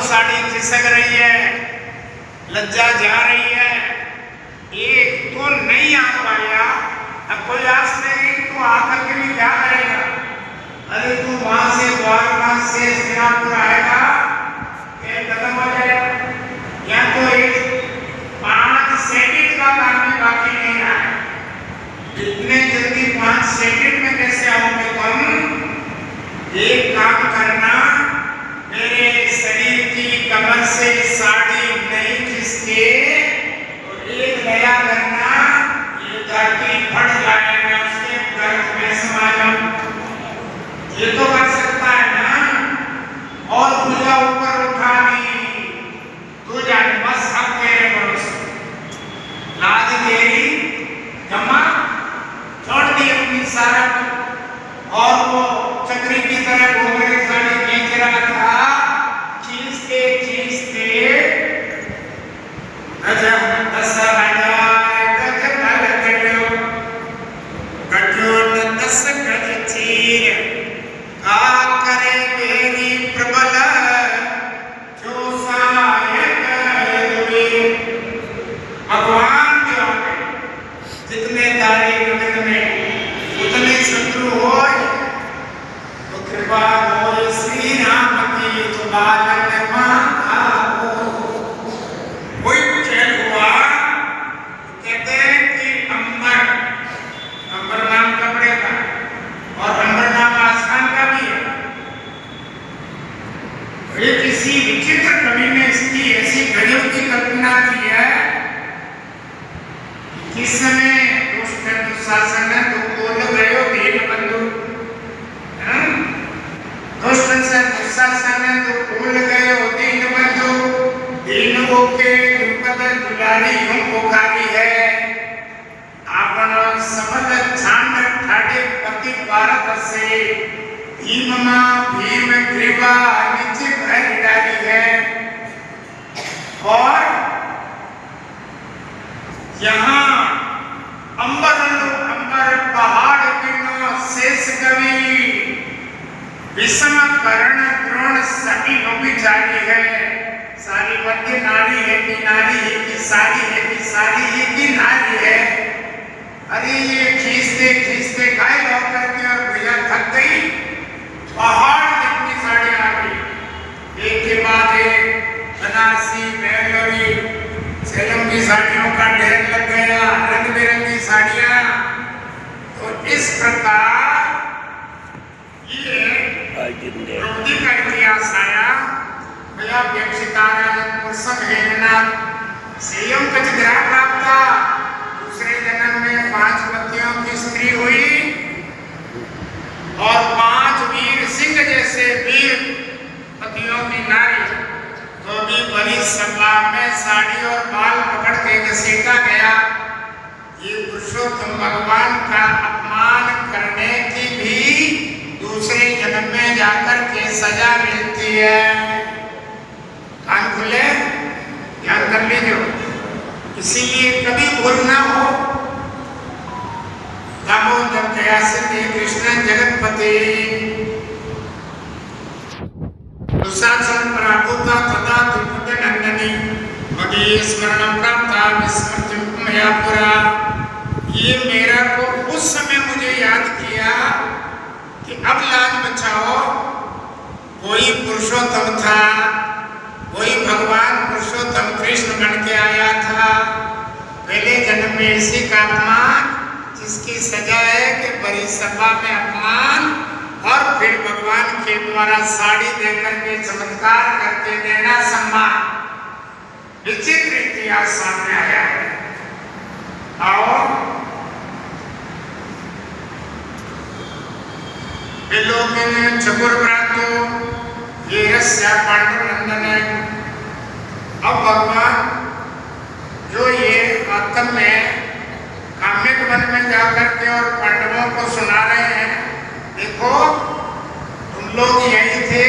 साड़ी खिसक रही है, लज्जा जा रही है, एक तो नहीं आ पाया। अब कोई आस नहीं, तू आकर के भी क्या करेगा? अरे तू वहां से द्वारका से सिंगापुर आएगा, एक खत्म हो जाएगा, या तो एक 5 सेकंड का काम भी बाकी नहीं रहा है। इतने जल्दी 5 सेकंड में कैसे आओगे तुम? एक काम करना, मेरे शरीर की कमर से साड़ी नहीं खिसके और एक नया करना, ये धरती फट जाए, मैं उसके गर्भ में समा जाऊं। ये तो कर सकता है ना? और पूजा ऊपर उठा ली, तू जाने, बस अब तेरे भरोसे। लाज तेरी जमा छोड़ दी अपनी सारा, और वो चक्री की तरह घोंघरे साड़ी खींच रहा था, खींचते खींचते गज 10,000 गज नल कट्यो 10 गज चीर, का करे मेरी प्रबल जो सहायक वीर। भगवान जो जितने तारे जगत में उतने शत्रु हो, तो कृपा हो श्री राम की, तो बालन माता हो। कोई चैन हुआ, कहते हैं कि अंबर नाम कपड़े का, और अंबर नाम आसमान का भी है। ये किसी विचित्र कवि ने इसकी ऐसी गजब की कल्पना की है, किस समय दुशासन है तो बोल गयो दीन बंधु, दुष्ट से दुशासन है तो बोल गयो दीन बंधु, दीन होके दुपद दुलारी यूं पुकारी है, आपन सबद छांड ठाडे पति भारत से, भीम भीम कृपा निज भर डाली है। और यहाँ अंबर पहाड़ किन्नो शेष कवि, विषम कर्ण द्रोण सभी विचारी है। सारी मध्य नारी है कि नारी है कि सारी है कि सारी है कि नारी है। अरे ये खींचते खींचते घायल होकर के और भैया थक गई, पहाड़ जितनी साड़ी आ गई, एक के बाद एक, बनारसी, बेंगलोरी, सेलम की साड़ियों का ढेर लग गया, रंग बिरंगी साड़ियां। तो इस प्रकार ये द्रौपदी का इतिहास आया। भैया व्यक्षितारायण पुरुषम हेमना सेयम कचग्रह प्राप्त, दूसरे जन्म में 5 पतियों की स्त्री हुई और 5 वीर सिंह जैसे वीर पतियों की नारी। तो भी बड़ी सभा में साड़ी और बाल पकड़ के घसीटा गया। ये पुरुषोत्तम भगवान का अपमान करने की भी दूसरे जन्म में जाकर के सजा मिलती है। कान खुले, ध्यान कर लीजिए, इसीलिए कभी भूल ना हो। दामोदर दया सिद्धि कृष्ण जगतपति, दुशासन पराभूता तथा त्रिपुट नंदनी, मदीय स्मरण प्राप्त विस्मृति मया पुरा। ये मेरा को उस समय मुझे याद किया कि अब लाज बचाओ। कोई पुरुषोत्तम था, कोई भगवान पुरुषोत्तम कृष्ण बन के आया था। पहले जन्म में इसी का अपमान, जिसकी सजा है कि बड़ी सभा में अपमान, और फिर भगवान के द्वारा साड़ी देकर के चमत्कार करके देना सम्मान। विचित्र इतिहास सामने आया है। आओ विलोकन चतुर भ्रातो ये रस्या पांडुनंदन। अब भगवान जो ये वास्तव में काम्यक वन में जाकर के और पांडवों को सुना रहे हैं, देखो तुम लोग यही थे,